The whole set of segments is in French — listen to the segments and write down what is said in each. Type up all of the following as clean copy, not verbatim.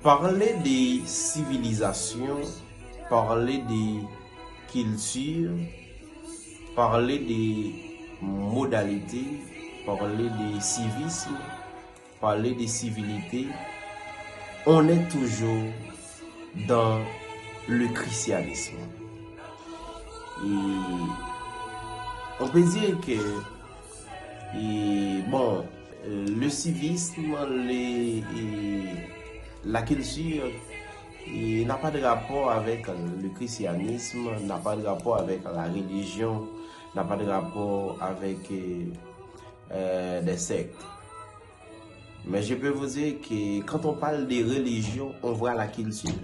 Parler des civilisations, parler des cultures, parler des modalités, parler des civismes, parler des civilités, on est toujours dans le christianisme. Et on peut dire que le civisme, la culture n'a pas de rapport avec le christianisme, n'a pas de rapport avec la religion, n'a pas de rapport avec des sectes. Mais je peux vous dire que quand on parle de religion, on voit la culture.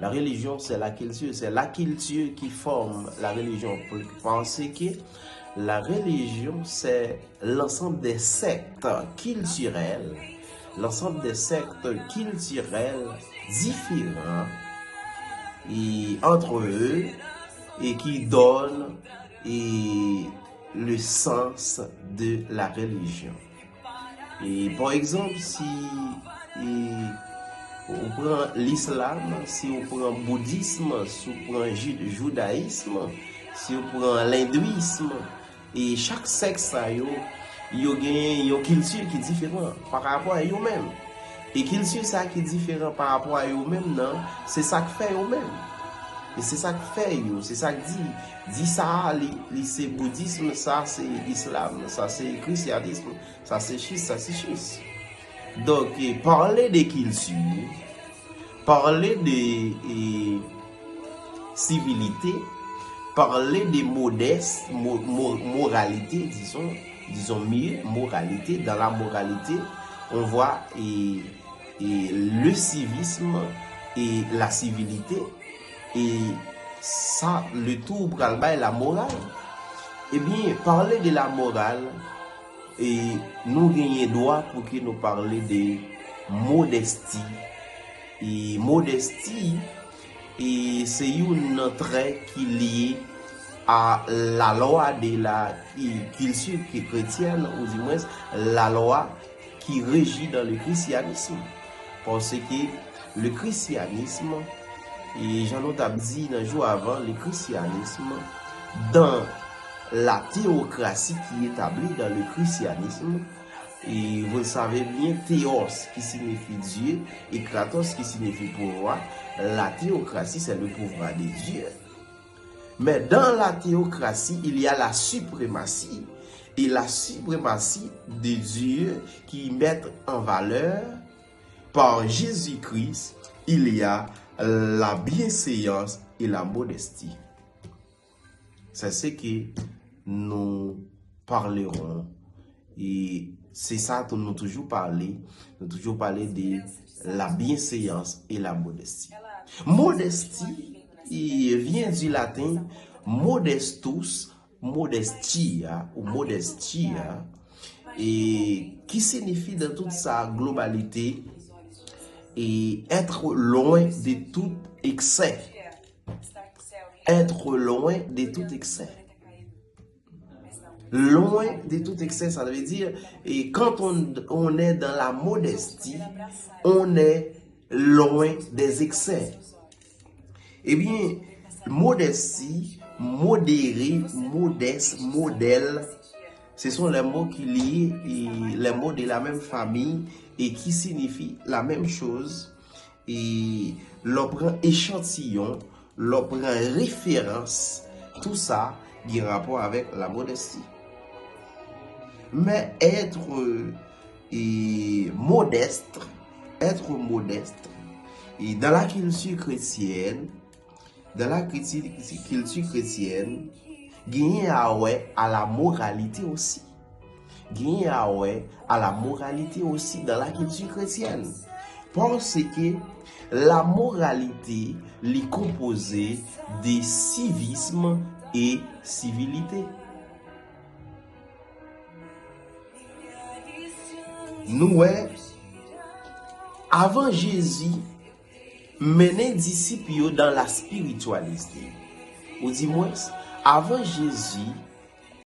La religion, c'est la culture qui forme la religion. Pour penser que la religion, c'est l'ensemble des sectes culturelles, différents entre eux et qui donnent le sens de la religion. Et par exemple, si on prend l'islam, si on prend le bouddhisme, si on prend le judaïsme, si on prend l'hindouisme, et chaque sexe a une culture qui est différente par rapport à eux-mêmes. Et culture ça qui est différent par rapport à eux-mêmes, c'est ça qui fait eux-mêmes. Et c'est ça qui fait c'est ça qui dit ça, c'est bouddhisme, ça c'est islam, ça c'est christianisme, ça c'est chi, ça c'est chi. Donc, parler des cultures, parler de civilité, parler de moralité, disons mieux, moralité. Dans la moralité, on voit le civisme et la civilité, et ça, le tout pour la morale. Eh bien, parler de la morale, et nous gagnons droit pour que nous parlions de modestie. Et modestie, et c'est un trait qui est lié à la loi de la culture chrétienne, ou du moins la loi qui régit dans le christianisme. Parce que le christianisme, et Jean-Claude dit un jour avant, le christianisme, dans la théocratie qui est établie dans le christianisme, et vous le savez bien, théos qui signifie Dieu et kratos qui signifie pouvoir, la théocratie c'est le pouvoir de Dieu. Mais dans la théocratie, il y a la suprématie, et la suprématie de Dieu qui met en valeur par Jésus-Christ, il y a la bienséance et la modestie. C'est ce que nous parlerons, et c'est ça que nous toujours parler. Nous toujours parler de la bienséance et la modestie. Modestie, il vient du latin modestus, modestia ou modestia, et qui signifie dans toute sa globalité et être loin de tout excès. Être loin de tout excès. Loin de tout excès, ça veut dire, et quand on est dans la modestie, on est loin des excès. Eh bien, modestie, modéré, modeste, modèle, ce sont les mots qui lient les mots de la même famille et qui signifient la même chose. Et l'on prend échantillon, l'on prend référence, tout ça qui a rapport avec la modestie. Mais être modeste, et dans la culture chrétienne, gagner à la moralité aussi. Gagner à la moralité aussi dans la culture chrétienne. Parce que la moralité est composée de civisme et civilité. Nous, avant Jésus, mener disciples dans la spiritualité. Ou du moins, avant Jésus,